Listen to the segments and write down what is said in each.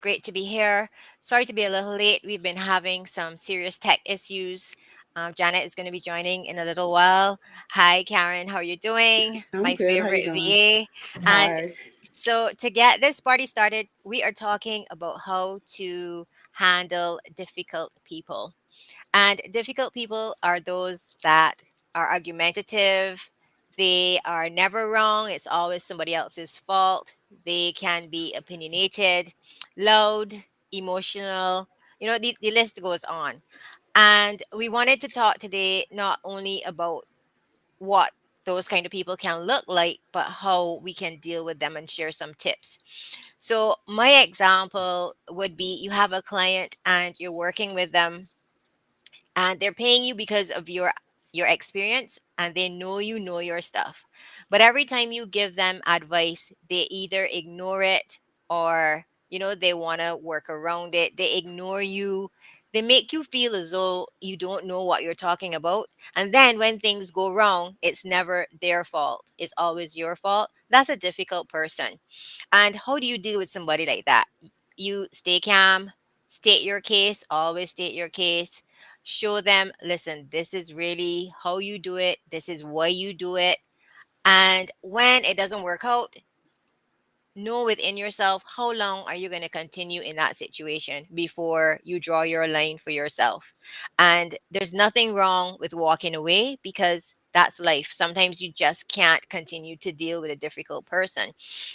Great to be here. Sorry to be a little late. We've been having some serious tech issues. Janet is going to be joining in a little while. Hi, Karen. How are you doing? I'm My good. How you favorite doing? VA. And Hi. so, to get this party started, we are talking about how to handle difficult people. And difficult people are those that are argumentative. They are never wrong. It's always somebody else's fault. They can be opinionated, loud, emotional. The list goes on. And we wanted to talk today not only about what those kind of people can look like, but how we can deal with them and share some tips. So, my example would be you have a client and you're working with them and they're paying you because of your experience and they know your stuff, but every time you give them advice they either ignore it or they want to work around it. They ignore you. They make you feel as though you don't know what you're talking about, and then when things go wrong it's never their fault, it's always your fault. That's a difficult person. And how do you deal with somebody like that? You stay calm, state your case, always state your case. Show them, listen, this is really how you do it, this is why you do it. And when it doesn't work out, know within yourself how long are you going to continue in that situation before you draw your line for yourself. And there's nothing wrong with walking away because that's life. Sometimes you just can't continue to deal with a difficult person.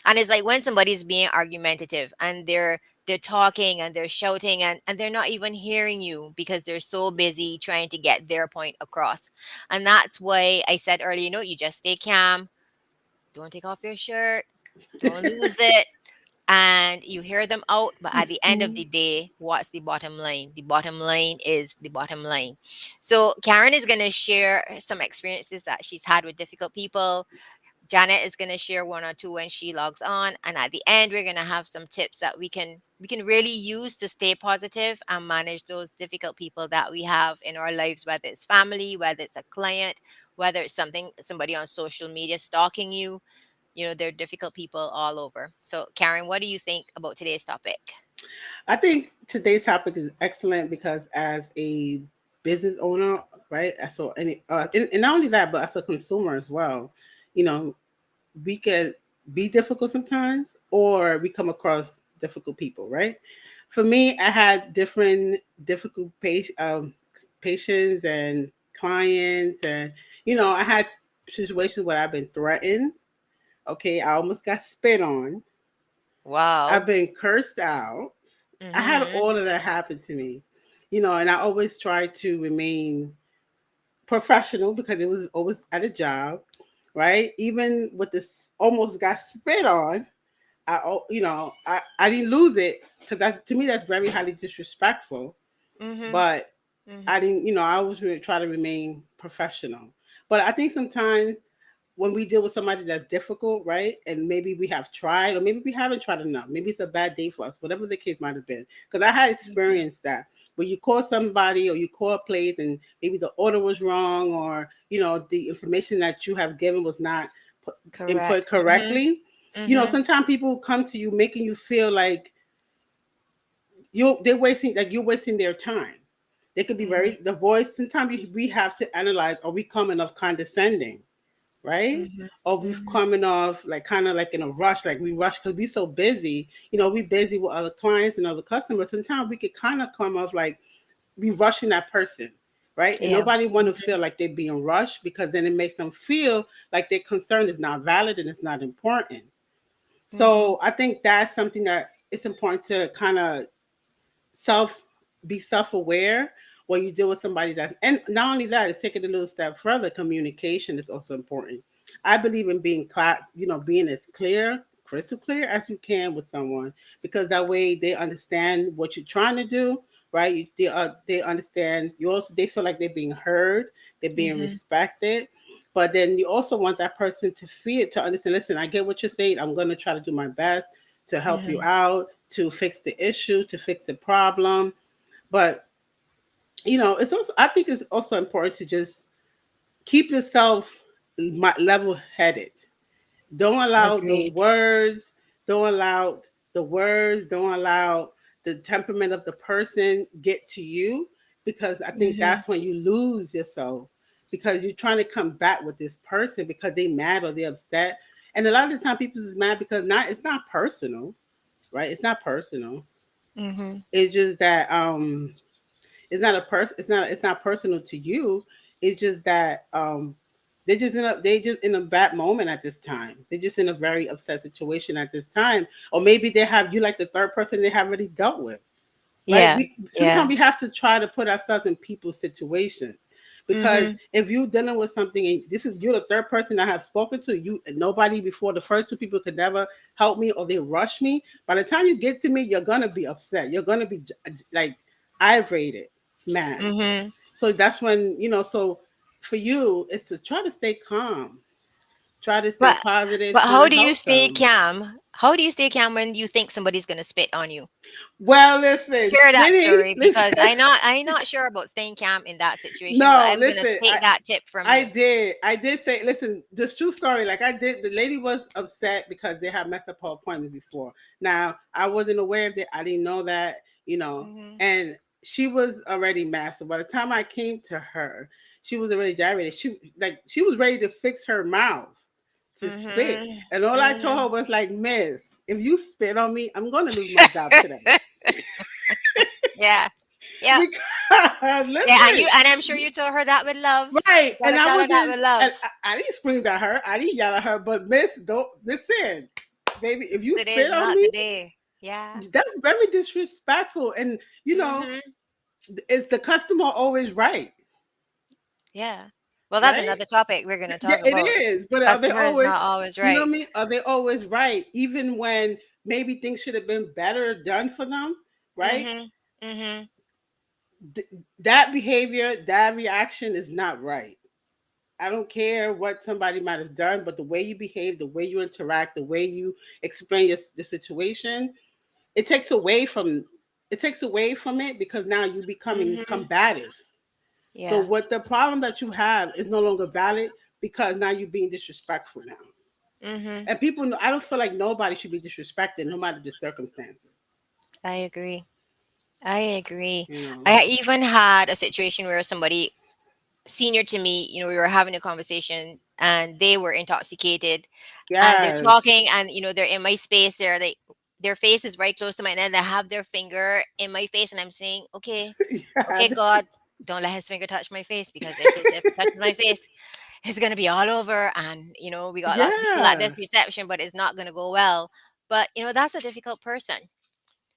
And it's like when somebody's being argumentative and they're talking and they're shouting and they're not even hearing you because they're so busy trying to get their point across. And that's why I said earlier, you just stay calm, don't take off your shirt, don't lose it, and you hear them out. But at the end of the Mhm. day, what's the bottom line? The bottom line is the bottom line. So Karen is going to share some experiences that she's had with difficult people. Janet is going to share one or two when she logs on, and at the end we're going to have some tips that we can really use to stay positive and manage those difficult people that we have in our lives, whether it's family, whether it's a client, whether it's somebody on social media stalking you. They're difficult people all over. So, Karen, what do you think about today's topic? I think today's topic is excellent because as a business owner, right? So and not only that, but as a consumer as well, you know, we can be difficult sometimes, or we come across difficult people, right? For me, I had different difficult patients and clients, and I had situations where I've been threatened. Okay, I almost got spit on. I've Wow. been cursed out. I had Mm-hmm. all of that happen to me, and I always try to remain professional because it was always at a job, right? Even with this almost got spit on, I didn't lose it because that to me that's very highly disrespectful. Mm-hmm. But I Mm-hmm. didn't, I always really try to remain professional. But I think sometimes when we deal with somebody that's difficult, right? And maybe we have tried, or maybe we haven't tried enough. Maybe it's a bad day for us, whatever the case might have been. Because I had experienced that. When you call somebody or you call a place and maybe the order was wrong, or the information that you have given was not input Correct. Mm-hmm. correctly. Mm-hmm. Sometimes people come to you making you feel like you're wasting their time. They could be Mm-hmm. very the voice. Sometimes we have to analyze: are we coming off condescending, right? Mm-hmm. Or we've Mm-hmm. coming off like kind of like in a rush, like we rush because we so busy. We busy with other clients and other customers. Sometimes we could kind of come off like we rushing that person, right? And Yeah. nobody want to Mm-hmm. feel like they're being rushed because then it makes them feel like their concern is not valid and it's not important. Mm-hmm. So I think that's something that it's important to kind of self be self-aware when you deal with somebody that, and not only that, it's taking a little step further. Communication is also important. I believe in being being as clear, crystal clear as you can with someone, because that way they understand what you're trying to do, right? They understand you. Also, they feel like they're being heard, they're being Mm-hmm. respected. But then you also want that person to feel, to understand, listen, I get what you're saying, I'm going to try to do my best to help you Mm-hmm. out, to fix the issue, to fix the problem. But it's also, I think it's also important to just keep yourself level headed. Don't allow those Agreed. words. Don't allow. the words, don't allow the temperament of the person get to you, because I think Mm-hmm. that's when you lose yourself, because you're trying to come back with this person because they mad or they're upset. And a lot of the time people is mad because not it's not personal, right? It's not personal. Mm-hmm. It's just that it's not personal to you. It's just that they just in a bad moment at this time. They're just in a very upset situation at this time. Or maybe they have you like the third person they have already dealt with. Right? Yeah. We Yeah. sometimes we have to try to put ourselves in people's situations. Because Mm-hmm. if you're dealing with something and this is you're the third person I have spoken to, you nobody before the first two people could never help me or they rush me. By the time you get to me, you're gonna be upset. You're gonna be like irate, mad. Mm-hmm. So that's when, so for you, it's to try to stay calm, try to stay But positive, but trying how to do you help stay them. calm? How do you stay calm when you think somebody's gonna spit on you? Well, listen, Share that spinning, story because listen. I'm not sure about staying calm in that situation, but No, I'm gonna listen. take that tip from I you. did. I did say, listen, this true story. Like I did, the lady was upset because they had messed up her appointment before. Now, I wasn't aware of that. I didn't know that, Mm-hmm. and she was already mad. So by the time I came to her, she was already gyrated. She was ready to fix her mouth to spit. Mm-hmm. And all I told Mm-hmm. her was like, Miss, if you spit on me, I'm gonna lose my job today. Yeah. Yeah. Because Yeah, and listen, I'm sure you told her that with love. right, You and gotta I tell her that wasn't, with and love. I didn't scream at her, I didn't yell at her, but Miss, don't listen, baby. If you Today's spit on not the me, day. Yeah. that's very disrespectful, and Mm-hmm. is the customer always right? Yeah. Well, that's Right? another topic we're gonna Yeah, talk it about. is. But are they Customer is always? not always You know right. what I mean? Are they always right, even when maybe things should have been better done for them? Right? Mm-hmm. Mm-hmm. Th- that behavior, that reaction is not right. I don't care what somebody might have done, but the way you behave, the way you interact, the way you explain the situation, it takes away from it because now you becoming Mm-hmm. combative. So Yeah. what the problem that you have is no longer valid because now you're being disrespectful now. Mm-hmm. And people, I don't feel like nobody should be disrespected, no matter the circumstances. I agree. I agree. You know. I even had a situation where somebody senior to me, we were having a conversation and they were intoxicated and they're Yes. talking and they're in my space. They're like their face is right close to mine and they have their finger in my face and I'm saying, okay, okay, Yeah. God, don't let his finger touch my face because if it touches my face, it's gonna be all over. And we got lots of people at Yeah. this reception, but it's not gonna go well. But that's a difficult person.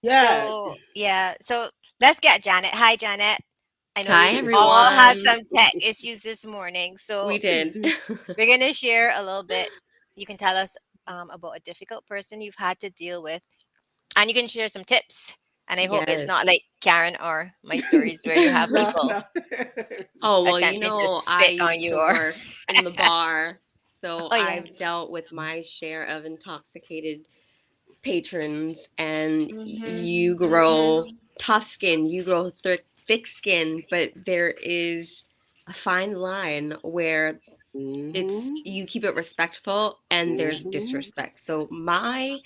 Yeah. So yeah, so let's get Janet. Hi, Janet. I know Hi, we've all had everyone. some tech issues this morning, so We did. we're gonna share a little bit. You can tell us about a difficult person you've had to deal with, and you can share some tips. And I hope it's not Yes. like Karen or my stories where you have No, people no. Oh, well, attempting to I spit on used you to or work in the bar, so oh yeah. I've dealt with my share of intoxicated patrons, and Mhm. you Mhm. grow tough skin, you grow thick skin, but there is a fine line where it's Mhm. you keep it respectful and there's Mhm. disrespect. So my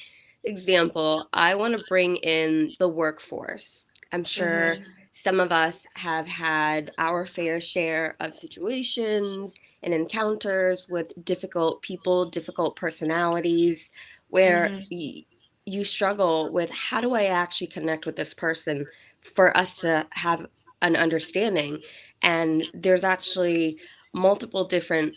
example, I want to bring in the workforce. I'm sure Mhm. some of us have had our fair share of situations and encounters with difficult people, difficult personalities, where Mhm. you struggle with how do I actually connect with this person for us to have an understanding. And there's actually multiple different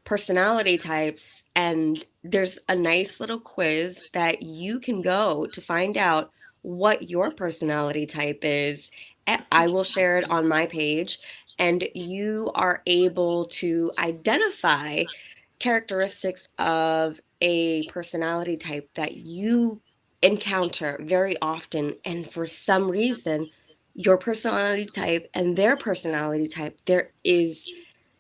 personality types, and there's a nice little quiz that you can go to find out what your personality type is. That's I will share it interesting. on my page, and you are able to identify characteristics of a personality type that you encounter very often, and for some reason your personality type and their personality type, there is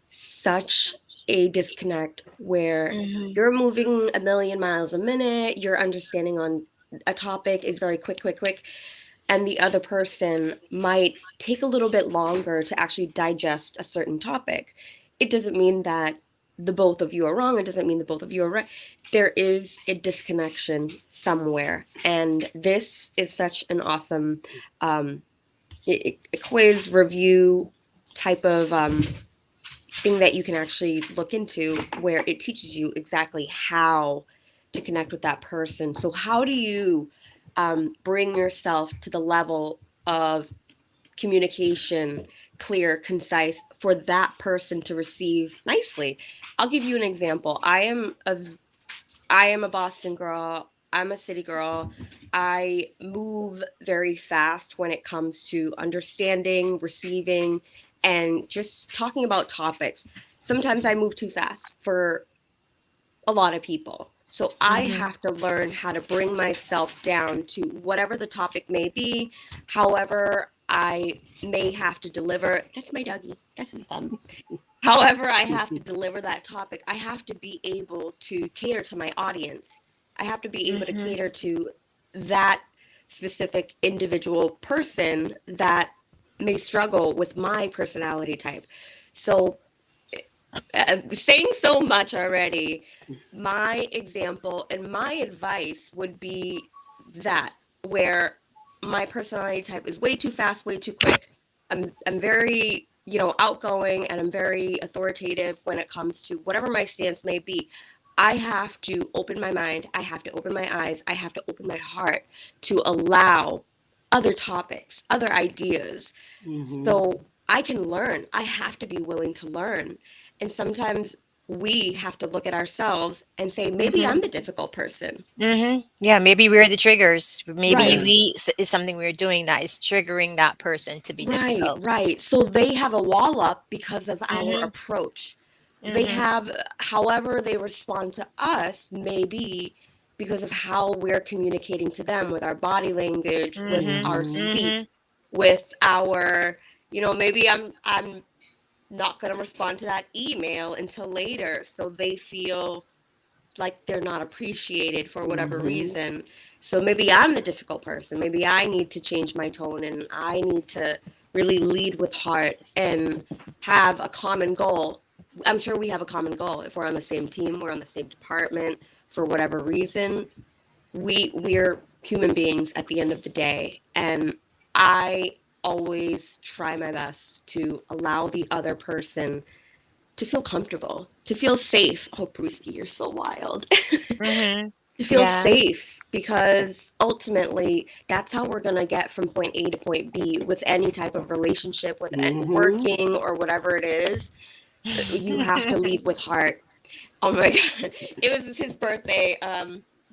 such a disconnect where Mhm. you're moving a million miles a minute, your understanding on a topic is very quick, and the other person might take a little bit longer to actually digest a certain topic. It doesn't mean that the both of you are wrong. It doesn't mean the both of you are right. There is a disconnection somewhere. And this is such an awesome um, quiz review type of thing that you can actually look into, where it teaches you exactly how to connect with that person. So, how do you bring yourself to the level of communication, clear, concise, for that person to receive nicely? I'll give you an example. I am a Boston girl. I'm a city girl. I move very fast when it comes to understanding, receiving, and just talking about topics. Sometimes I move too fast for a lot of people. So I Mm-hmm. have to learn how to bring myself down to whatever the topic may be, however I may have to deliver. That's my doggy. That's his bum. However I have to deliver that topic, I have to be able to cater to my audience. I have to be able to Mm-hmm. cater to that specific individual person that may struggle with my personality type. So, saying so much already, my example and my advice would be that, where my personality type is way too fast, way too quick. I'm very, outgoing, and I'm very authoritative when it comes to whatever my stance may be. I have to open my mind, I have to open my eyes, I have to open my heart to allow other topics, other ideas, Mm-hmm. so I can learn. I have to be willing to learn. And sometimes we have to look at ourselves and say, maybe Mm-hmm. I'm the difficult person. Mm-hmm. Yeah, maybe we're the triggers. Maybe Right. Yeah. we is something we're doing that is triggering that person to be Right, difficult. right. So they have a wall up because of our Mm-hmm. approach. They Mm-hmm. have, however, they respond to us, maybe because of how we're communicating to them with our body language, with Mm-hmm. our Mm-hmm. speech, Mm-hmm. with our, maybe I'm not going to respond to that email until later. So they feel like they're not appreciated for whatever Mm-hmm. reason. So maybe I'm the difficult person. Maybe I need to change my tone, and I need to really lead with heart and have a common goal. I'm sure we have a common goal. If we're on the same team, we're on the same department, for whatever reason, we're human beings at the end of the day. And I always try my best to allow the other person to feel comfortable, to feel safe. Oh, Brewski, you're so wild. Mm-hmm. To feel Yeah. safe, because ultimately that's how we're going to get from point A to point B with any type of relationship, with Mm-hmm. working or whatever it is. You have to lead with heart. Oh my God. It was his birthday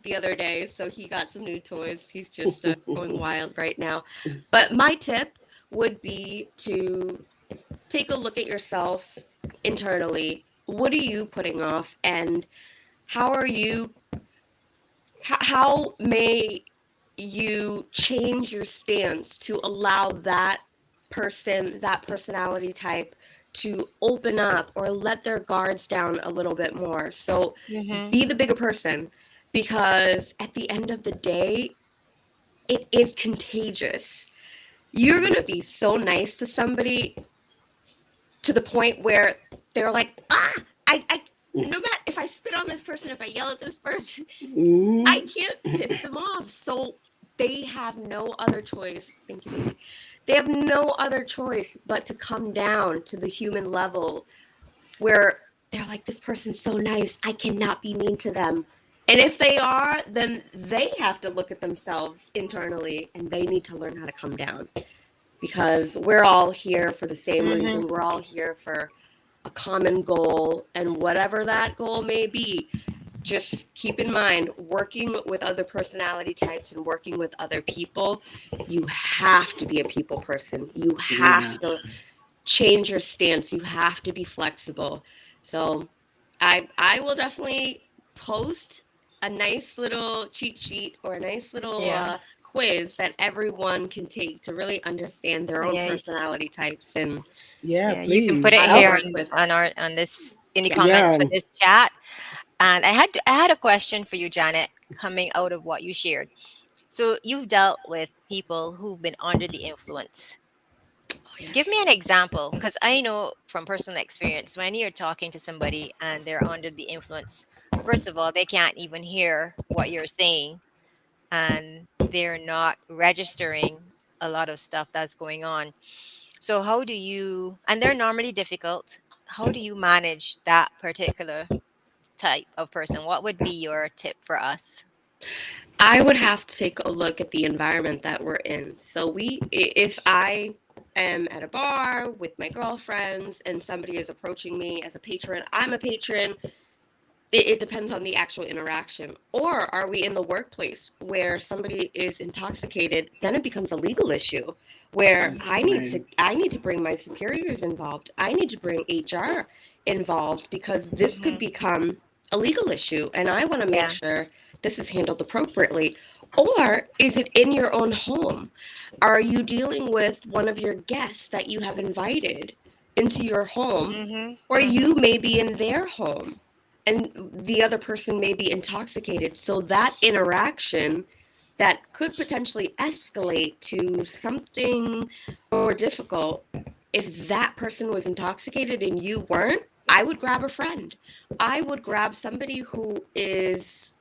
the other day, so he got some new toys. He's just going wild right now. But my tip would be to take a look at yourself internally. What are you putting off, and how are you how may you change your stance to allow that person, that personality type, to open up or let their guards down a little bit more? So Mm-hmm. be the bigger person, because at the end of the day, it is contagious. You're going to be so nice to somebody to the point where they're like, I no matter if I spit on this person, if I yell at this person, I Mm-hmm. can't piss them off. So they have no other choice. Thank you, baby. They have no other choice but to come down to the human level, where they're like, this person's so nice, I cannot be mean to them. And if they are, then they have to look at themselves internally, and they need to learn how to come down, because we're all here for the same Mm-hmm. reason. We're all here for a common goal, and whatever that goal may be, just keep in mind, working with other personality types and working with other people, you have to be a people person. You Yeah. have to change your stance. You have to be flexible. So I will definitely post a nice little cheat sheet or a nice little Yeah. quiz that everyone can take to really understand their own Yeah. personality types and Yeah, Yeah. You can put please. it how to here work with. on our on this in the Yes. comments Yeah. for this chat. And I had a question for you, Janet, coming out of what you shared. So you've dealt with people who've been under the influence. Give me Yes. an example, because I know from personal experience when you're talking to somebody and they're under the influence, first of all, they can't even hear what you're saying and they're not registering a lot of stuff that's going on. So, how do you, and they're normally difficult, how do you manage that particular type of person? What would be your tip for us? I would have to take a look at the environment that we're in. So if I am at a bar with my girlfriends and somebody is approaching me as a patron, I'm a patron, it depends on the actual interaction. Or are we in the workplace where somebody is intoxicated? Then it becomes a legal issue where Right. I need to bring my superiors involved. I need to bring HR involved because this could Hmm. become a legal issue, and I want to make Yeah. sure this is handled appropriately. Or is it in your own home? Are you dealing with one of your guests that you have invited into your home, Hmm. or Hmm. you may be in their home? And the other person may be intoxicated. So that interaction that could potentially escalate to something more difficult, if that person was intoxicated and you weren't, I would grab a friend. I would grab somebody who is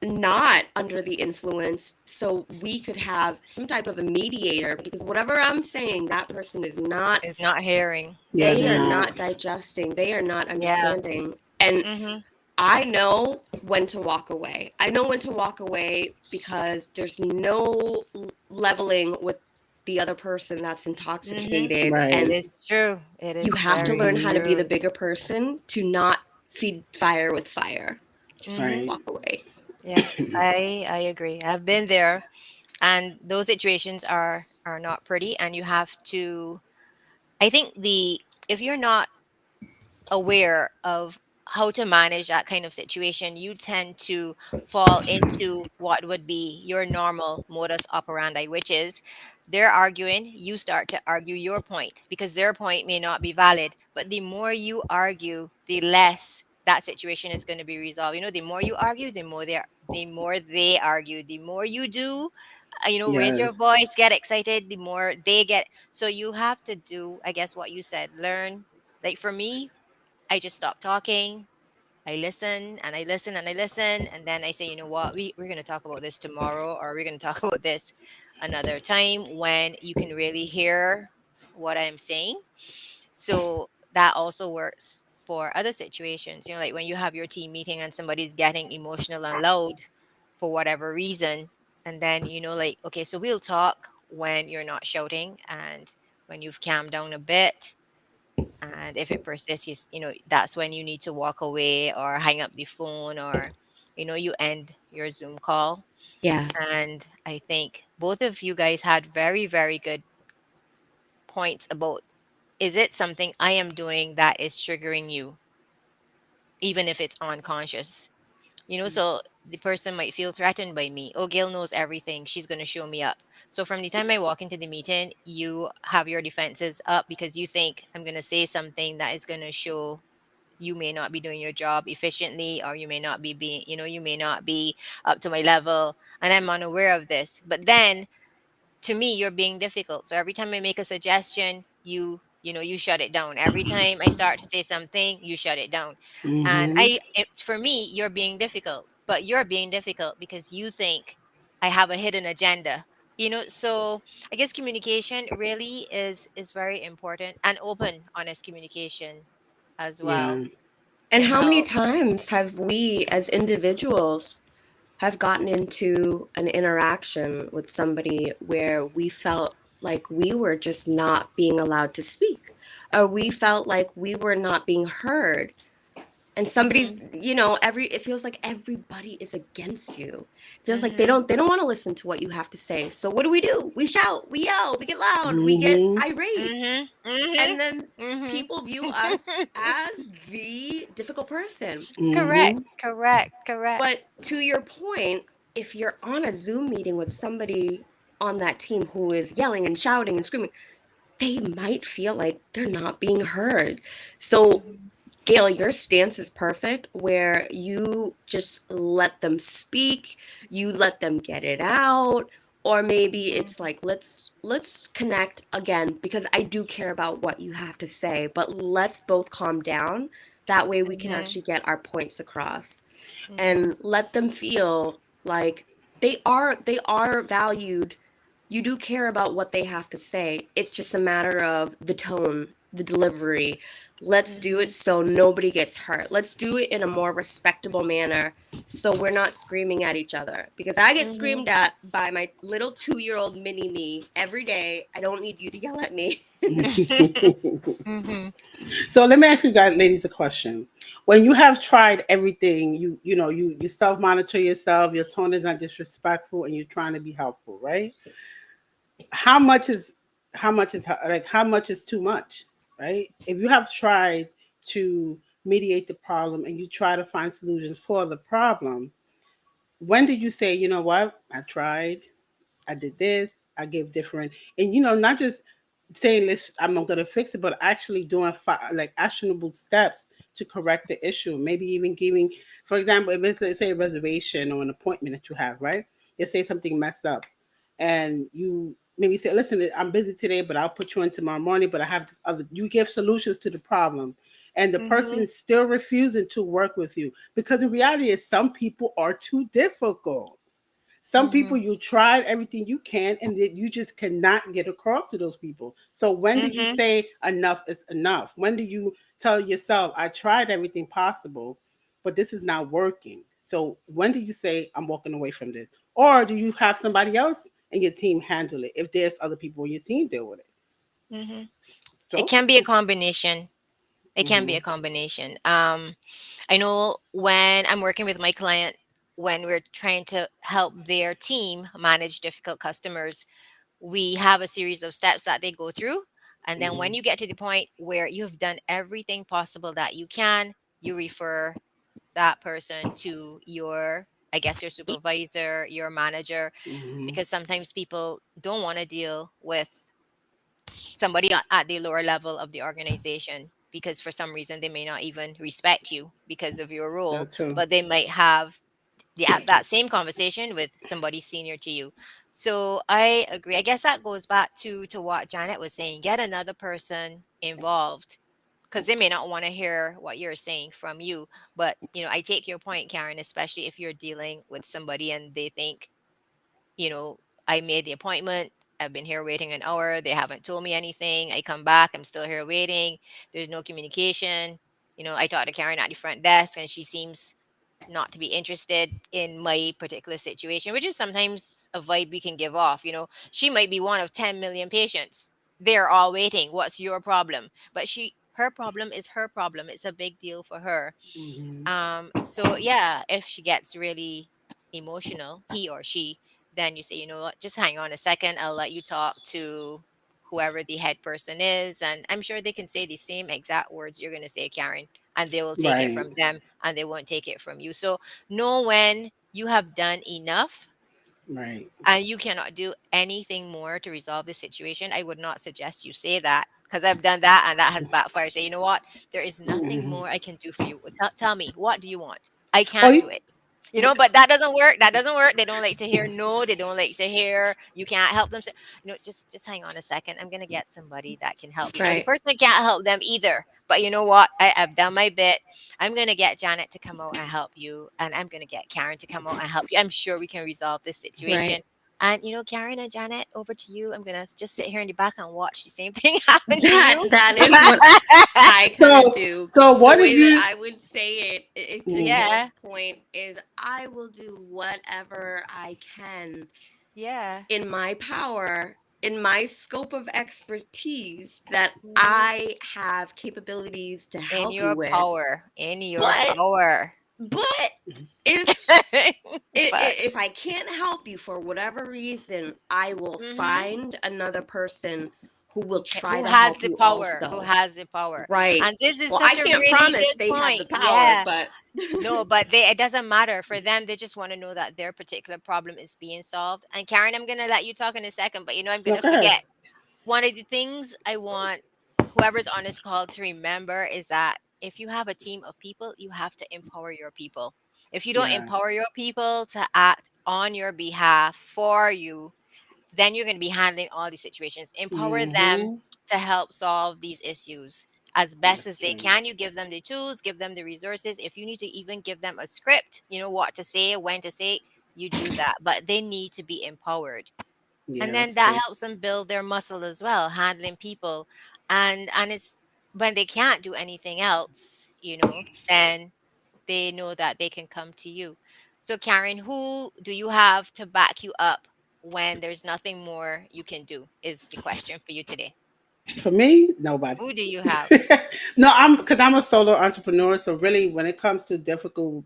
not under the influence so we could have some type of a mediator, because whatever I'm saying, that person is not, Is not hearing. Yeah, they they're are Hmm. not. not digesting, they are not Yeah. understanding. And Hmm. I know when to walk away. I know when to walk away because there's no leveling with the other person that's Hmm. intoxicated. It And Right. is true. It you is have to very learn how to be Mm-hmm. the true. bigger person to not feed fire with fire. Just Hmm. Right. walk away. Yeah, I agree. I've been there, and those situations are not pretty, and you have to. I think the if you're not aware of how to manage that kind of situation, you tend to fall into what would be your normal modus operandi, which is they're arguing, you start to argue your point because their point may not be valid. But the more you argue, the less that situation is going to be resolved. The more you argue, the more they argue. The more you do, raise your Yes. voice, get excited, the more they get. So you have to do, I guess, what you said, learn. Like for me, I just stop talking. I listen and I listen and I listen. And then I say, you know what, we're going to talk about this tomorrow, or we're going to talk about this another time when you can really hear what I'm saying. So that also works for other situations. Like when you have your team meeting and somebody's getting emotional and loud for whatever reason. And then, like, okay, so we'll talk when you're not shouting and when you've calmed down a bit, and if it persists, that's when you need to walk away or hang up the phone, or you end your Zoom call. Yeah. And I think both of you guys had very, very good points about, is it something I am doing that is triggering you, even if it's unconscious? So the person might feel threatened by me. Oh, Gail knows everything, she's going to show me up. So from the time I walk into the meeting, you have your defenses up because you think I'm going to say something that is going to show you may not be doing your job efficiently, or you may not be you may not be up to my level, and I'm unaware of this. But then, to me, you're being difficult. So every time I make a suggestion, you shut it down. Every time I start to say something, you shut it down. And Mm-hmm. it's, for me, you're being difficult, but you're being difficult because you think I have a hidden agenda. So I guess communication really is very important, and open, honest communication as well Yeah. And can how many help. times have we as individuals have gotten into an interaction with somebody where we felt like we were just not being allowed to speak, or we felt like we were not being heard, and Mhm. somebody's, every it feels like everybody is against you. It feels like Mhm. they don't want to listen to what you have to say. So what do? We shout, we yell, we get loud, we get Mm-hmm. irate, Mhm. Mhm. and then Mhm. people view us as the difficult person. Correct. Mm-hmm. Correct. Correct. But to your point, if you're on a Zoom meeting with somebody on that team who is yelling and shouting and screaming, they might feel like they're not being heard. So, Mhm. Gail, your stance is perfect where you just let them speak, you let them get it out, Or maybe it's Mhm. like, let's connect again because I do care about what you have to say, but let's both calm down. That way we can Mhm. actually get our points across Mhm. and let them feel like they are valued. You do care about what they have to say. It's just a matter of the tone, the delivery. Let's do it Mhm. so nobody gets hurt. Let's do it in a more respectable manner so we're not screaming at each other. Because I get Mhm. screamed at by my little 2-year-old mini me every day. I don't need you to yell at me. Mhm. So let me ask you guys, ladies, a question. When you have tried everything, you self monitor yourself. Your tone is not disrespectful, and you're trying to be helpful, right? How much is how much is too much, right? If you have tried to mediate the problem and you try to find solutions for the problem, when did you say, you know what, I tried, I did this, I gave different, and not just saying this, I'm not gonna fix it, but actually doing like actionable steps to correct the issue. Maybe even giving, for example, if it's, let's say, a reservation or an appointment that you have, right? Let's say something messed up, and you maybe say, "Listen, I'm busy today, but I'll put you in tomorrow morning." But I have this other. You give solutions to the problem, and the person Mhm. is still refusing to work with you because the reality is some people are too difficult. Some people, Mhm. you tried everything you can and that you just cannot get across to those people. So when do you Mhm. say enough is enough? When do you tell yourself, I tried everything possible, but this is not working? So when do you say, I'm walking away from this? Or do you have somebody else in your team handle it if there's other people in your team deal with it? Mhm. It So, can be a combination. It can be mm-hmm, a combination. I know when I'm working with my client, when we're trying to help their team manage difficult customers, we have a series of steps that they go through. And then mm-hmm, when you get to the point where you've done everything possible that you can, you refer that person to your, I guess, your supervisor, your manager, mm-hmm, because sometimes people don't want to deal with somebody at the lower level of the organization because for some reason they may not even respect you because of your role, that too. but they might have that same conversation with somebody senior to you. So I agree. I guess that goes back to what Janet was saying. Get another person involved because they may not want to hear what you're saying from you. But I take your point, Karen, especially if you're dealing with somebody and they think, you know, I made the appointment. I've been here waiting an hour. They haven't told me anything. I come back. I'm still here waiting. There's no communication. I talked to Karen at the front desk and she seems not to be interested in my particular situation, which is sometimes a vibe we can give off. She might be one of 10 million patients. They're all waiting. What's your problem? But her problem is her problem. It's a big deal for her. Mm-hmm. So yeah, if she gets really emotional, he or she, then you say, you know what, just hang on a second. I'll let you talk to whoever the head person is. And I'm sure they can say the same exact words you're going to say, Karen, and they will take it Right, from them and they won't take it from you. So know when you have done enough right. and you cannot do anything more to resolve the situation. I would not suggest you say that because I've done that and that has backfired. Say, you know what? There is nothing Mm-hmm. more I can do for you. Tell me, what do you want? I Oh, can't do it. But that doesn't work. That doesn't work. They don't like to hear no. They don't like to hear you can't help them. So, just hang on a second. I'm gonna get somebody that can help you. Now, the Right. person can't help them either. But you know what? I've done my bit. I'm gonna get Janet to come out and help you, and I'm gonna get Karen to come out and help you. I'm sure we can resolve this situation. Right. And Karen and Janet, over to you. I'm gonna just sit here in the back and watch the same thing happen to That you. that is what I kind of so, do. so The what if way that you? I would say it, to Mhm. Gail's Yeah, point, is I will do whatever I can yeah. in my power, in my scope of expertise that Hmm. I have capabilities to In help you your with. power, in your But power. but if But if I can't help you for whatever reason, I will hmm find another person who will try who to has help the you power? Who also. has the power? Right. And this is Well, I such a can't really promise good they have point. the power, Yeah. but No, but it doesn't matter for them. They just want to know that their particular problem is being solved. And Karen, I'm gonna let you talk in a second, but I'm No, gonna go ahead. forget. One of the things I want whoever's on this call to remember is that if you have a team of people, you have to empower your people. If you don't Yeah. empower your people to act on your behalf for you, then you're going to be handling all these situations. Empower them Mm-hmm. to help solve these issues as best That's as they true. can. You give them the tools, give them the resources. If you need to even give them a script, what to say, when to say, you do that. But they need to be empowered. And Yeah, then that's that true. helps them build their muscle as well, handling people. And it's when they can't do anything else, then they know that they can come to you. So, Karen, who do you have to back you up when there's nothing more you can do? Is the question for you today. For me, nobody. Who do you have? No, I'm because I'm a solo entrepreneur. So really, when it comes to difficult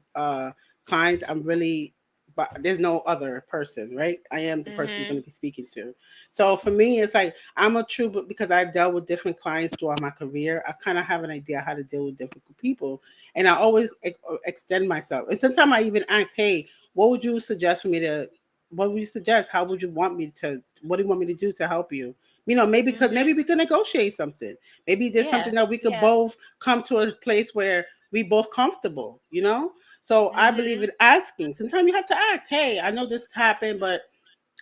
clients, I'm really, but there's no other person, right? I am the person you're Mm-hmm. going to be speaking to. So for me, it's like I'm a true, but because I dealt with different clients throughout my career, I kind of have an idea how to deal with difficult people, and I always extend myself. And sometimes I even ask, "Hey, what would you suggest for me to? What would you suggest? How would you want me to? What do you want me to do to help you?" Maybe because Mm-hmm. maybe we can negotiate something. Maybe there's Yeah. something that we could Yeah. both come to a place where we both comfortable. So I believe Mm-hmm. in asking. Sometimes you have to ask, hey, I know this happened, but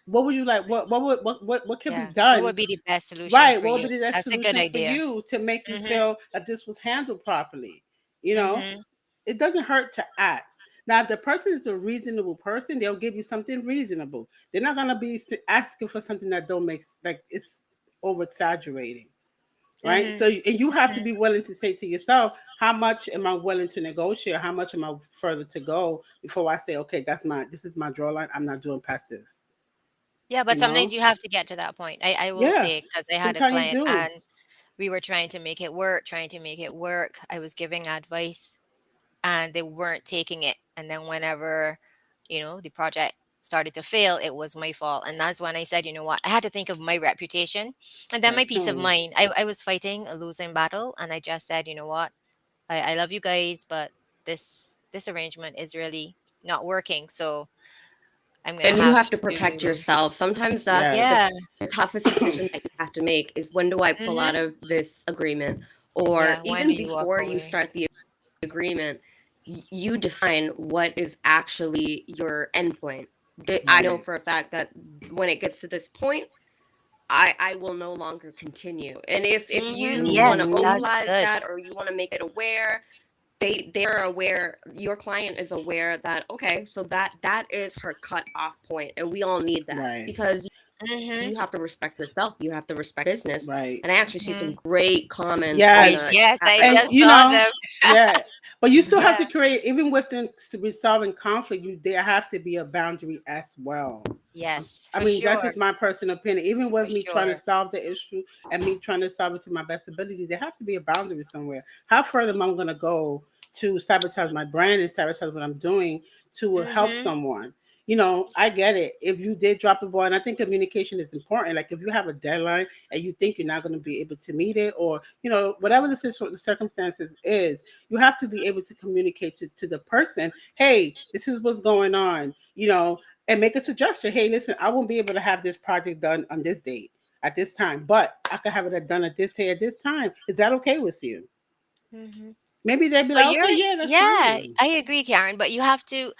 what would you like? What can be Yeah. What done? would be the best solution Right. for What would you? be the best That's a good solution for idea. you to make you Mm-hmm. feel that this was handled properly? You know, Mm-hmm. it doesn't hurt to ask. Now, if the person is a reasonable person, they'll give you something reasonable. They're not gonna be asking for something that don't make like it's over exaggerating, right? Mm-hmm. So and you have to Mm-hmm. be willing to say to yourself, how much am I willing to negotiate? How much am I further to go before I say, okay, this is my draw line. I'm not doing past this. Yeah, but You sometimes know? you have to get to that point. I will Yeah. say, because I had a Sometimes you client do. and we were trying to make it work, trying to make it work. I was giving advice and they weren't taking it. And then whenever, the project started to fail, it was my fault. And that's when I said, you know what, I had to think of my reputation and then my That's peace of true. mind. I was fighting a losing battle and I just said, you know what, I love you guys, but this arrangement is really not working. So I'm gonna And you have have to protect to. yourself. Sometimes that's the Yes. Yeah. toughest decision that you have to make is when do I pull out Mm-hmm. of this agreement? Or Yeah. When do even you walk before you away? start the agreement, you define what is actually your endpoint. I know Right. for a fact that when it gets to this point, I will no longer continue. And if Mm-hmm. you want to Yes, Mm-hmm. that's vocalize good. that or you want to make it aware, they're aware, your client is aware that okay, so that is her cut off point, and we all need that Right. because Mm-hmm. you have to respect yourself, you have to respect business. Right. And I actually see some Mm-hmm. great comments on Yes. I the yes, chat I right And now. just saw them. yeah, but you still have to Yeah. create, even within resolving conflict, there have to be a boundary as well. Yes, I for mean, that's sure. just my personal opinion. Even For with me trying to sure. solve the issue and me trying to solve it to my best ability, there have to be a boundary somewhere. How further am I going to go to sabotage my brand and sabotage what I'm doing to help Mm-hmm. someone? I get it. If you did drop the ball, and I think communication is important. Like if you have a deadline and you think you're not going to be able to meet it, or whatever the circumstances is, you have to be able to communicate to the person, hey, this is what's going on. And make a suggestion. Hey, listen, I won't be able to have this project done on this date at this time, but I can have it done at this day at this time. Is that okay with you? Mm-hmm. Maybe they'd be But like, you're okay, yeah, that's yeah, fine. I agree, Karen. But you have to.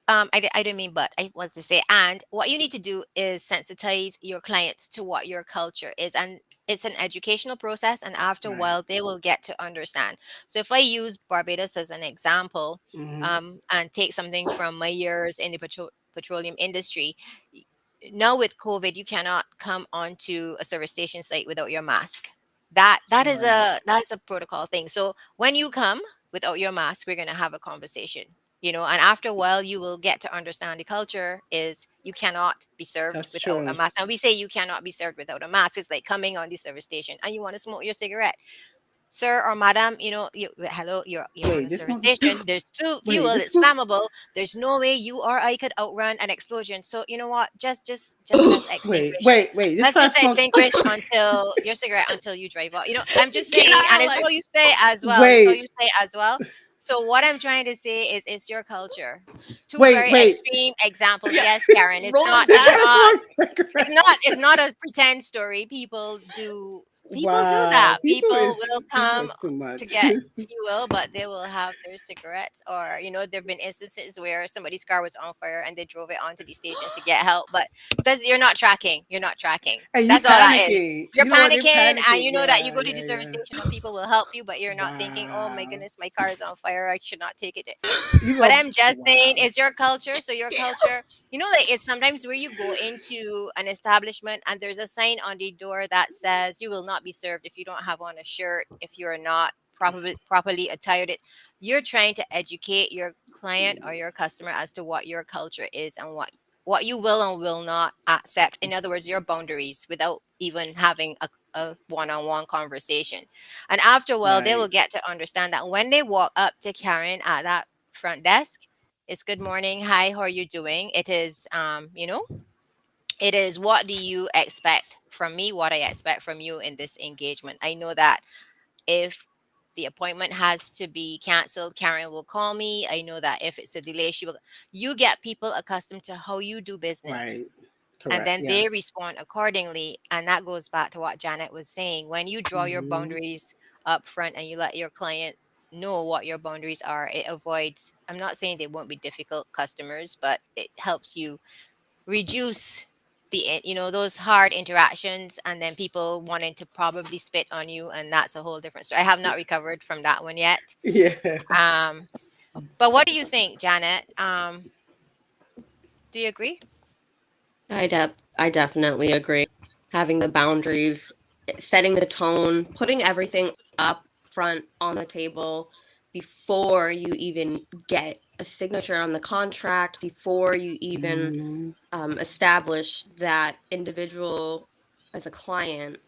I didn't mean but. I was to say and. What you need to do is sensitize your clients to what your culture is, and it's an educational process. And after a Right. while, they will get to understand. So if I use Barbados as an example, Mm-hmm. and take something from my years in the petroleum industry, now with COVID, you cannot come onto a service station site without your mask. Right. That's a protocol thing. So when you come without your mask, we're gonna have a conversation. And after a while, you will get to understand the culture is you cannot be served That's without a true. mask. And we say you cannot be served without a mask. It's like coming on the service station and you want to smoke your cigarette, sir or madam, hello, you're on Wait, a this service one. station. There's Wait, fuel. this It's one. flammable. There's no way you or I could outrun an explosion. So you know what? Just let's extinguish it. Wait. This Let's one just smoke. extinguish until your cigarette until you drive out. I'm just Yeah, saying, and it's how like you say as well. It's how Wait, you say as well. So what I'm trying to say is, it's your culture. Two wait, very wait. extreme examples. yeah, Yes, Karen. It's roll it not. This It's back. one not. smoke It's cigarette. not. It's not a pretend story. People do. People do Wow, that. people People is will people come is too to much. get, if you will, but they will have their cigarettes, or there've been instances where somebody's car was on fire and they drove it onto the station to get help, but that's, you're not tracking. You're not tracking. And you That's all that is. panicking. You're You know what? They're panicking, and panicking. you know that you Yeah, go to the yeah, service yeah. station and people will help you, but you're not thinking, "Oh my Wow. goodness, my car is on fire. I should not take it." You But go, I'm just saying, wow. it's your culture. So your culture, like, it's sometimes where you go into an establishment and there's a sign on the door that says you will not be served if you don't have on a shirt, if you're not properly attired. You're trying to educate your client or your customer as to what your culture is and what you will and will not accept. In other words, your boundaries, without even having a one-on-one conversation. And after a while, they will Right. get to understand that when they walk up to Karen at that front desk, it's good morning, hi, how are you doing? It is, it is, what do you expect from me, what I expect from you in this engagement. I know that if the appointment has to be canceled, Karen will call me. I know that if it's a delay, she will. You get people accustomed to how you do business, Right. and Correct. then Yeah. they respond accordingly. And that goes back to what Janet was saying. When you draw your Hmm. boundaries up front and you let your client know what your boundaries are, it avoids, I'm not saying they won't be difficult customers, but it helps you reduce those hard interactions, and then people wanting to probably spit on you, and that's a whole different story. I have not recovered from that one yet. Yeah. um but what do you think, Janet? Do you agree? I definitely agree. Having the boundaries, setting the tone, putting everything up front on the table before you even get a signature on the contract, before you even Hmm. establish that individual as a client,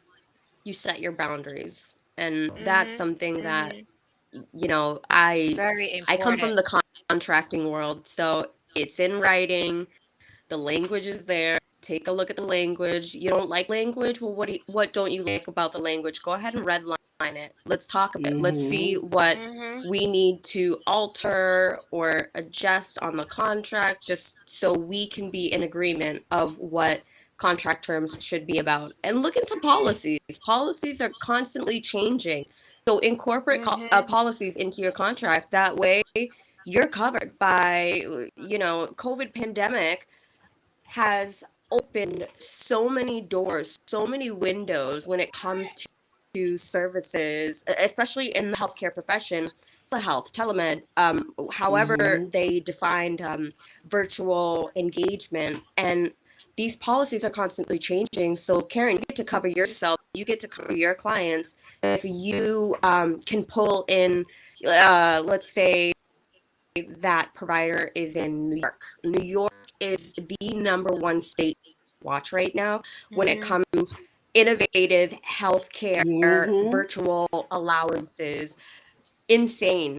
you set your boundaries. And that's Mm-hmm. something that, Mm-hmm. It's very I come from important. the contracting world, so it's in writing, the language is there. Take a look at the language. You don't like language? Well, what don't you like about the language? Go ahead and redline it. Let's talk about it. Let's see Hmm. what Mm-hmm. we need to alter or adjust on the contract just so we can be in agreement of what contract terms should be about. And look into policies. Policies are constantly changing. So incorporate Mm-hmm. policies into your contract. That way you're covered by, COVID pandemic has opened so many doors, so many windows when it comes to services, especially in the healthcare profession, telehealth, telemed, however Hmm. they defined virtual engagement. And these policies are constantly changing. So, Karen, you get to cover yourself, you get to cover your clients. If you can pull in, let's say, that provider is in New York. New York is the number one state to watch right now when it Mm-hmm. comes to innovative healthcare, Hmm. virtual allowances. Insane.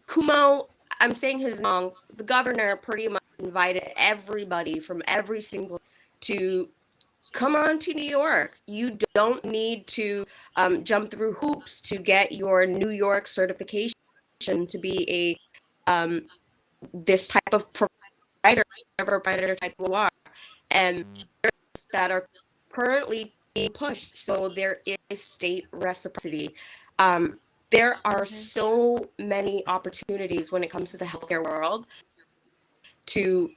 Kumo, I'm saying his name wrong. The governor pretty much invited everybody from every single to come on to New York. You don't need to jump through hoops to get your New York certification to be um, this type of provider, whatever provider type you are, and that are currently being pushed. So there is state reciprocity. Um, there are Mm-hmm. so many opportunities when it comes to the healthcare world to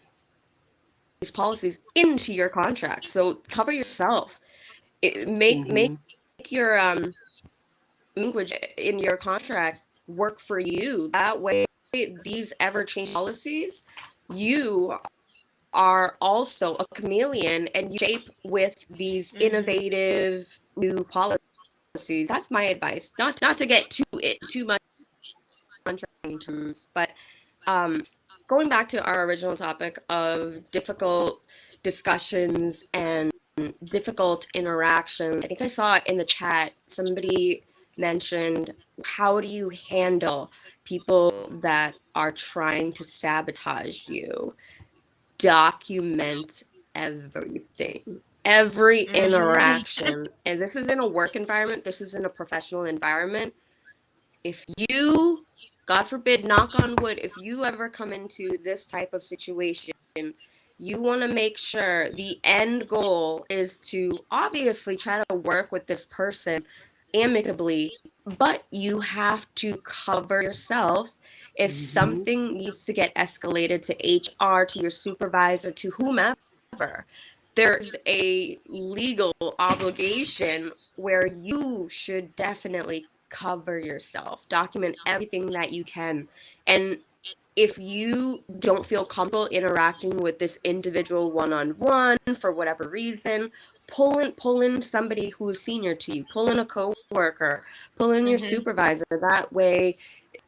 these policies into your contract. So cover yourself. Make Hmm. your language in your contract work for you. That way, these ever changing policies, you are also a chameleon and you shape with these Mm-hmm. innovative new policies. That's my advice. Not to get too much contracting terms, but um, going back to our original topic of difficult discussions and difficult interaction, I think I saw it in the chat. Somebody mentioned, how do you handle people that are trying to sabotage you? Document everything, every Mm-hmm. interaction. And this is in a work environment, this is in a professional environment. If you, God forbid, knock on wood, if you ever come into this type of situation, You want to make sure the end goal is to obviously try to work with this person amicably, but you have to cover yourself if Hmm. something needs to get escalated to HR, to your supervisor, to whomever. There's a legal obligation where you should definitely cover yourself, document everything that you can. And if you don't feel comfortable interacting with this individual one-on-one for whatever reason, pull in somebody who is senior to you, pull in a coworker, pull in your Mm-hmm. supervisor. That way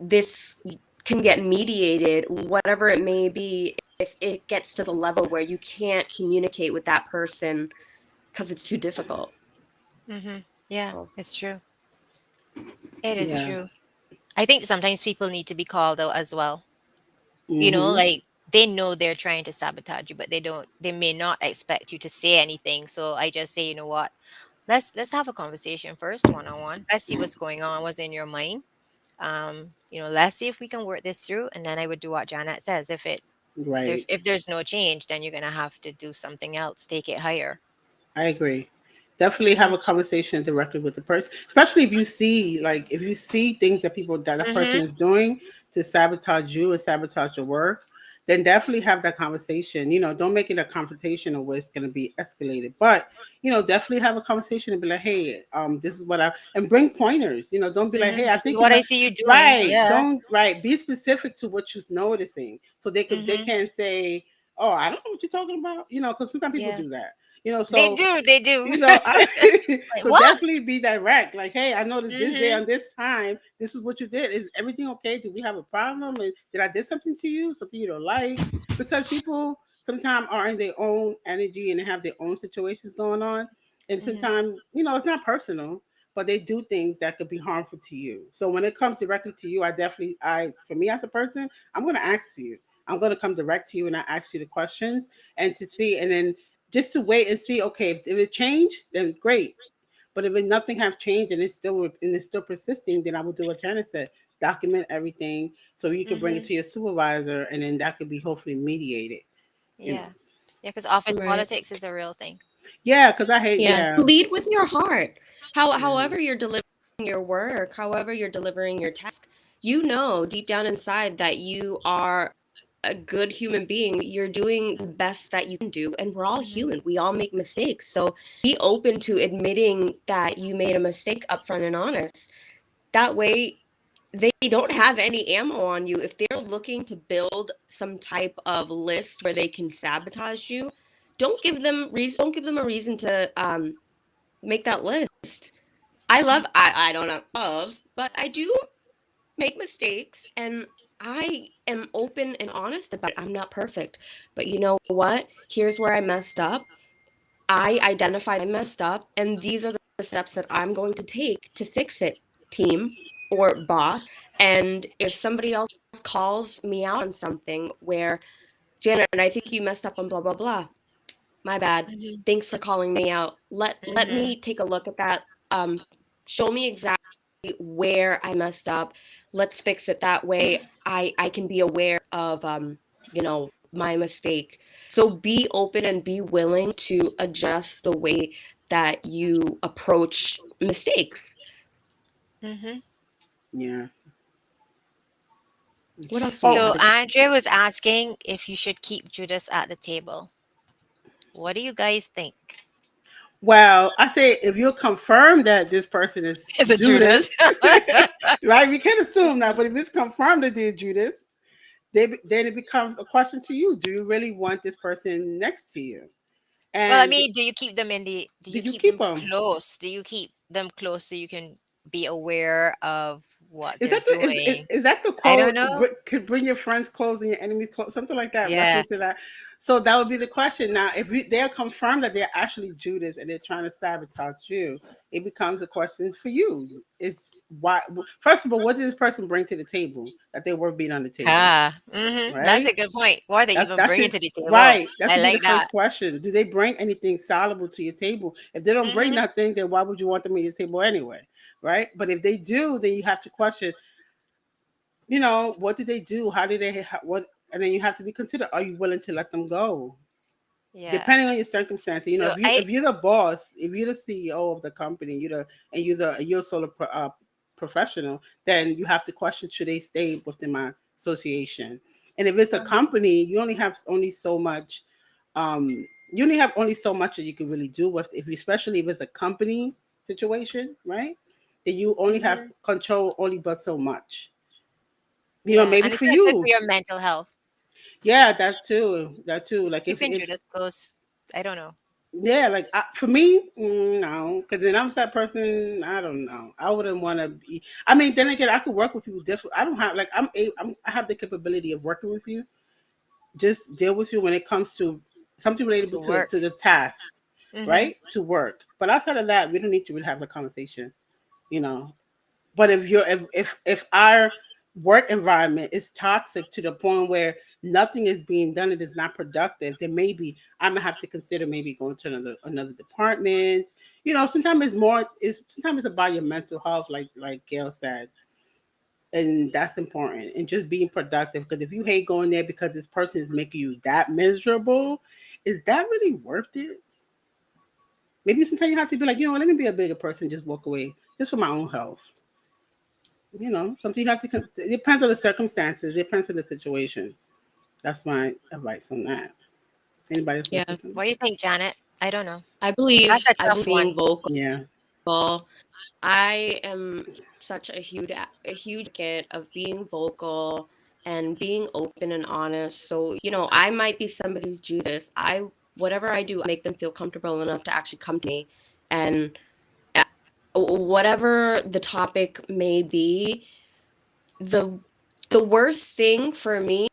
this can get mediated, whatever it may be, if it gets to the level where you can't communicate with that person because it's too difficult. Mm-hmm. Yeah, So, it's true. It is Yeah. true. I think sometimes people need to be called out as well. Hmm. Like they know they're trying to sabotage you, but they may not expect you to say anything. So I just say, you know what? Let's have a conversation first, one on one. Let's see what's going on, what's in your mind. Let's see if we can work this through. And then I would do what Janet says. Right. If there's no change, then you're gonna have to do something else, take it higher. I agree. Definitely have Mm-hmm. a conversation directly with the person, especially if you see, like, if you see things that people that person Mm-hmm. is doing to sabotage you and sabotage your work, then definitely have that conversation. Don't make it a confrontation where it's going to be escalated, but definitely have a conversation and be like, hey, this is what I and bring pointers. Don't be like, Mm-hmm. hey, I This is think you what I might. see you doing. Right? Yeah. Don't right. Be specific to what you're noticing, so they Mm-hmm. can't say, oh, I don't know what you're talking about. Because sometimes people Yeah. do that. They So do, they do. I Like, so what? definitely be direct. Like, hey, I noticed this day Mm-hmm. on this time, this is what you did. Is everything okay? Did we have a problem? And did I did something to you? Something you don't like? Because people sometimes are in their own energy and they have their own situations going on. And Mm-hmm. sometimes, it's not personal, but they do things that could be harmful to you. So when it comes directly to you, for me as a person, I'm gonna ask you. I'm gonna come direct to you and I ask you the questions and to see and then just to wait and see. Okay, if it changed, then great. But if nothing has changed and it's still persisting, then I will do what Janet said: document everything so you can bring it Mm-hmm. to your supervisor, and then that could be hopefully mediated. You know, Yeah. Yeah, because office right. politics is a real thing. yeah, because I hate Yeah. yeah, Lead with your heart. yeah. However you're delivering your work, however you're delivering your task, you know deep down inside that you are a good human being. You're doing the best that you can do. And we're all Mm-hmm. human. We all make mistakes. So be open to admitting that you made a mistake upfront and honest. That way they don't have any ammo on you. If they're looking to build some type of list where they can sabotage you, don't give them a reason to make that list. I don't know but I do make mistakes, and I am open and honest about it. I'm not perfect, but you know what? Here's where I messed up. I identified I messed up, and these are the steps that I'm going to take to fix it, team or boss. And if somebody else calls me out on something where, Janet, I think you messed up on blah, blah, blah. My bad. Mm-hmm. Thanks for calling me out. Let Mm-hmm. me take a look at that. Show me exactly where I messed up. Let's fix it. That way I can be aware of my mistake. So be open and be willing to adjust the way that you approach mistakes. Mm-hmm. Yeah. What else do we Oh, So have? Andrea was asking if you should keep Judas at the table. What do you guys think? well, I say if you confirm that this person is Is it Judas, Judas? right? We can assume that, but if it's confirmed that they're Judas, then it becomes a question to you: do you really want this person next to you? Well, I And mean, do do you you keep keep them them? close? Do you keep them close so you can be aware of what Is they're that the is, is, doing? is that the I don't quote? know. Could bring your friends close and your enemies close, something like that. Yeah. Reference to that. So that would be the question. Now, if they're confirmed that they're actually Judas and they're trying to sabotage you, it becomes a question for you. It's why. First of all, what did this person bring to the table that they were being on the table? Ah, that's Right. a good point. What are they even That bringing should to the table? right. That I should be the like that. first question. Do they bring anything soluble to your table? If they don't bring Mm-hmm. nothing, then why would you want them at your table anyway? Right. But if they do, then you have to question, what did they do? How did they what? And then you have to be considered. Are you willing to let them go? Yeah. depending on your circumstances. You know, So I if you're the boss, if you're the CEO of the company, you're a solo professional, then you have to question, should they stay within my association? And if it's a Mhm. company, you only have only so much. Um, you only have only so much that you can really do with, if especially if it's a company situation, right? Then you only have Mhm. control only but so much. You know, Yeah, maybe and it's for not good for you, your mental health. yeah, that too, that too. It's Like keeping if Judas close. I don't know. yeah, like for me, no, because then I'm that person. I don't know. I wouldn't want to be. I mean, then again, I could work with people different. I don't have like I have the capability of working with you. Just deal with you when it comes to something To relatable work. to the task, Mhm. right? To work. But outside of that, we don't need to really have the conversation. You know, but if our work environment is toxic to the point where nothing is being done, it is not productive, then maybe I'm gonna have to consider maybe going to another department. You know, sometimes it's about your mental health, like Gail said, and that's important. And just being productive, because if you hate going there because this person is making you that miserable, is that really worth it? Maybe sometimes you have to be like, you know what, let me be a bigger person, just walk away, just for my own health. You know, something you have to. It depends on the circumstances. It depends on the situation. That's my advice on that. Anybody else want to say Yeah. something? What do you think, Janet? I don't know. I That's believe a I tough believe being one. vocal. Yeah, I am such a huge advocate of being vocal and being open and honest. So, I might be somebody's Judas. I Whatever I do, I make them feel comfortable enough to actually come to me, and uh, whatever the topic may be, the the worst thing for me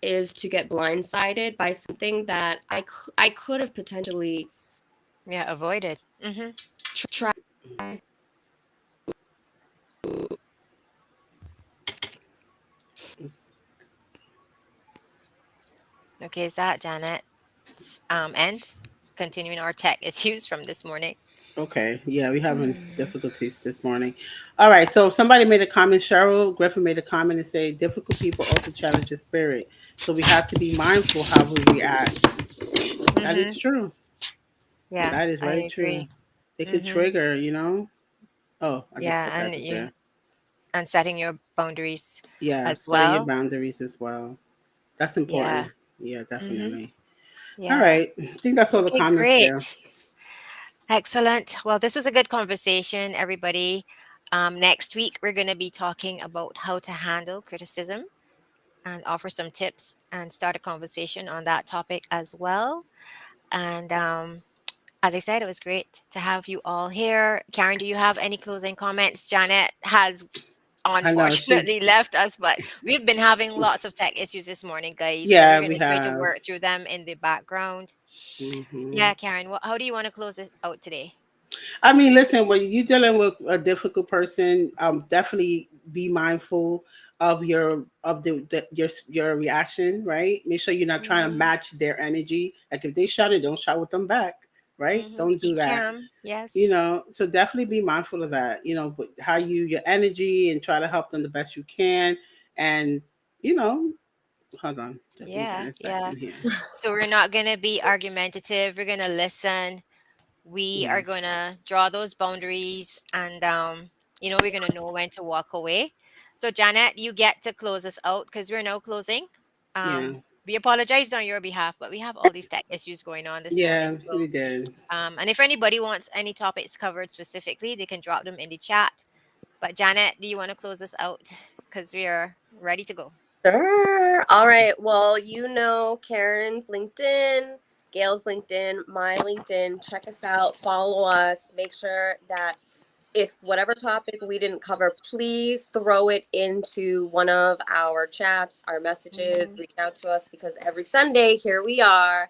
is to get blindsided by something that I could have potentially Yeah, avoided. Mhm. tried. Okay, is that Janet's end? Continuing our tech issues from this morning. okay. Yeah, we having difficulties this morning. All right. So somebody made a comment. Cheryl Griffin made a comment and say difficult people also challenge your spirit. So we have to be mindful how we react. That is Mhm. true. Yeah, That is I very true. agree. They could Mhm. trigger. You know. Oh, I just Yeah, got back and up you there. and setting your boundaries Yeah, as setting your well. boundaries as well. That's Yeah. important. Yeah, Mhm. definitely. All Yeah. right. I think that's all the Okay, comments, Gail. great. Excellent. Well, this was a good conversation, everybody. Next week, we're going to be talking about how to handle criticism and offer some tips and start a conversation on that topic as well. And as I said, it was great to have you all here. Karen, do you have any closing comments? Janet has I know she. unfortunately left us, but we've been having lots of tech issues this morning, guys. So we're Yeah, going we to try to have. work through them in the background. Hmm. Yeah, Karen, how do you want to close it out today? I mean, listen, when you're dealing with a difficult person, definitely be mindful of your reaction, right? Make sure you're not trying to Mm-hmm. match their energy. Like if they shout it, don't shout with them back, right? Mm-hmm. Don't do Keep that. calm. You Yes. know, so definitely be mindful of that. You know, but how your energy and try to help them the best you can, and you know, hold on, let me Yeah. Janice back Yeah. in here. So we're not going to be argumentative. We're going to listen. We Yeah, are going to draw those boundaries and, we're going to know when to walk away. So, Janet, you get to close us out because we're now closing. yeah, We apologized on your behalf, but we have all these tech issues going on this morning. yeah. So, We did. and if anybody wants any topics covered specifically, they can drop them in the chat. But Janet, do you want to close us out? Because we are ready to go. Sure. All right. Well, Karen's LinkedIn, Gail's LinkedIn, my LinkedIn. Check us out, follow us, make sure that if whatever topic we didn't cover, please throw it into one of our chats, our messages, Hmm. reach out to us because every Sunday here we are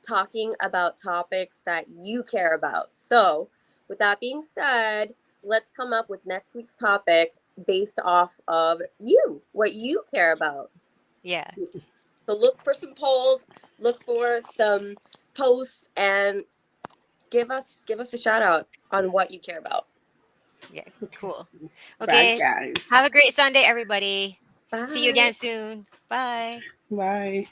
talking about topics that you care about. So, with that being said, let's come up with next week's topic based off of what you care about. Yeah. So, look for some polls, look for some posts, and give us a shout out on what you care about. Yeah. Okay. Cool. Bye, Okay. guys. Have a great Sunday, everybody. See you Bye. again soon. Bye. Bye.